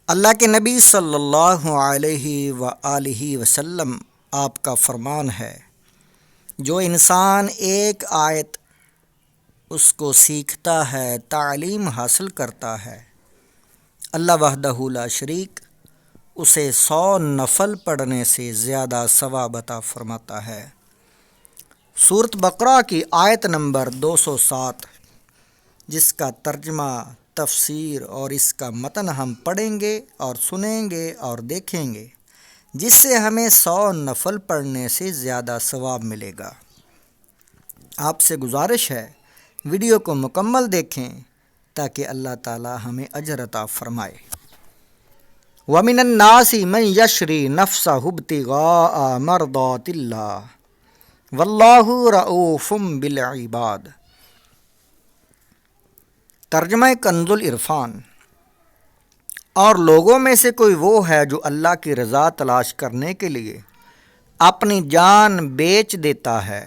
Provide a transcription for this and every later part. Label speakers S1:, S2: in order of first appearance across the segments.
S1: اللہ کے نبی صلی اللہ علیہ وآلہ وسلم آپ کا فرمان ہے، جو انسان ایک آیت اس کو سیکھتا ہے، تعلیم حاصل کرتا ہے، اللہ وحدہ لا شریک اسے 100 نفل پڑھنے سے زیادہ ثواب عطا فرماتا ہے۔ سورۃ بقرہ کی آیت نمبر 207، جس کا ترجمہ، تفسیر اور اس کا متن ہم پڑھیں گے اور سنیں گے اور دیکھیں گے، جس سے ہمیں 100 نفل پڑھنے سے زیادہ ثواب ملے گا۔ آپ سے گزارش ہے ویڈیو کو مکمل دیکھیں تاکہ اللہ تعالی ہمیں اجر عطا فرمائے۔ وَمِنَ النَّاسِ مَن يَشْرِي نَفْسَهُ ابْتِغَاءَ مَرْضَاتِ اللَّهِ وَاللَّهُ رَءُوفٌ بِالْعِبَادِ۔ ترجمہ کنز العرفان۔ اور لوگوں میں سے کوئی وہ ہے جو اللہ کی رضا تلاش کرنے کے لیے اپنی جان بیچ دیتا ہے،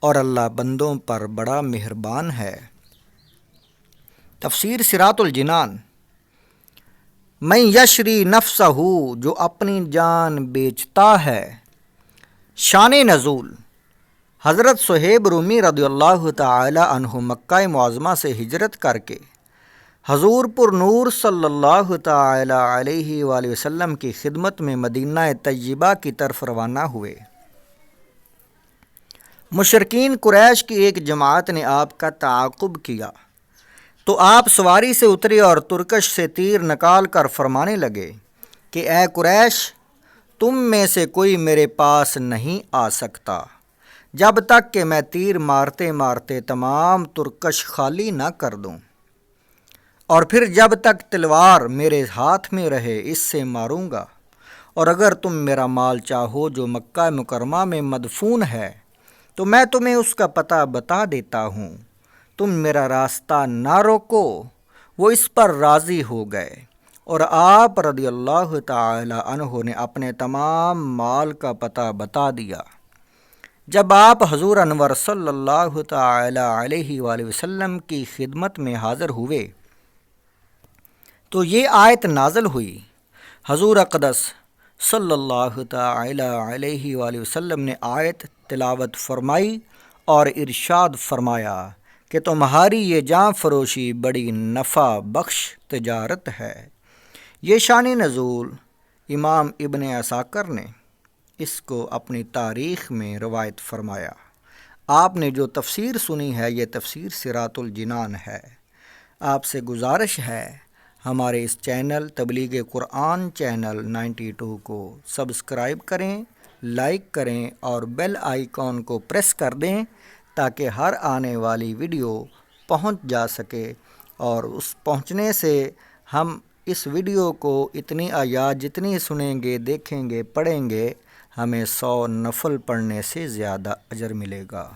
S1: اور اللہ بندوں پر بڑا مہربان ہے۔ تفسیر صراط الجنان۔ من یشری نفسہ، جو اپنی جان بیچتا ہے۔ شان نزول: حضرت صہیب رومی رضی اللہ تعالی عنہ مکہ معظمہ سے ہجرت کر کے حضور پر نور صلی اللہ تعالی علیہ وآلہ وسلم کی خدمت میں مدینہ طیبہ کی طرف روانہ ہوئے۔ مشرکین قریش کی ایک جماعت نے آپ کا تعاقب کیا تو آپ سواری سے اترے اور ترکش سے تیر نکال کر فرمانے لگے کہ اے قریش، تم میں سے کوئی میرے پاس نہیں آ سکتا جب تک کہ میں تیر مارتے مارتے تمام ترکش خالی نہ کر دوں، اور پھر جب تک تلوار میرے ہاتھ میں رہے اس سے ماروں گا، اور اگر تم میرا مال چاہو جو مکہ مکرمہ میں مدفون ہے تو میں تمہیں اس کا پتہ بتا دیتا ہوں، تم میرا راستہ نہ روکو۔ وہ اس پر راضی ہو گئے، اور آپ رضی اللہ تعالی عنہ نے اپنے تمام مال کا پتہ بتا دیا۔ جب آپ حضور انور صلی اللہ تعالی علیہ وآلہ وسلم کی خدمت میں حاضر ہوئے تو یہ آیت نازل ہوئی۔ حضور اقدس صلی اللہ تعالی علیہ وآلہ وسلم نے آیت تلاوت فرمائی اور ارشاد فرمایا کہ تمہاری یہ جاں فروشی بڑی نفع بخش تجارت ہے۔ یہ شان نزول امام ابن عساکر نے اس کو اپنی تاریخ میں روایت فرمایا۔ آپ نے جو تفسیر سنی ہے یہ تفسیر صراط الجنان ہے۔ آپ سے گزارش ہے ہمارے اس چینل تبلیغ قرآن چینل 92 کو سبسکرائب کریں، لائک کریں اور بیل آئیکن کو پریس کر دیں تاکہ ہر آنے والی ویڈیو پہنچ جا سکے، اور اس پہنچنے سے ہم اس ویڈیو کو اتنی آیات جتنی سنیں گے، دیکھیں گے، پڑھیں گے، ہمیں 100 نفل پڑھنے سے زیادہ اجر ملے گا۔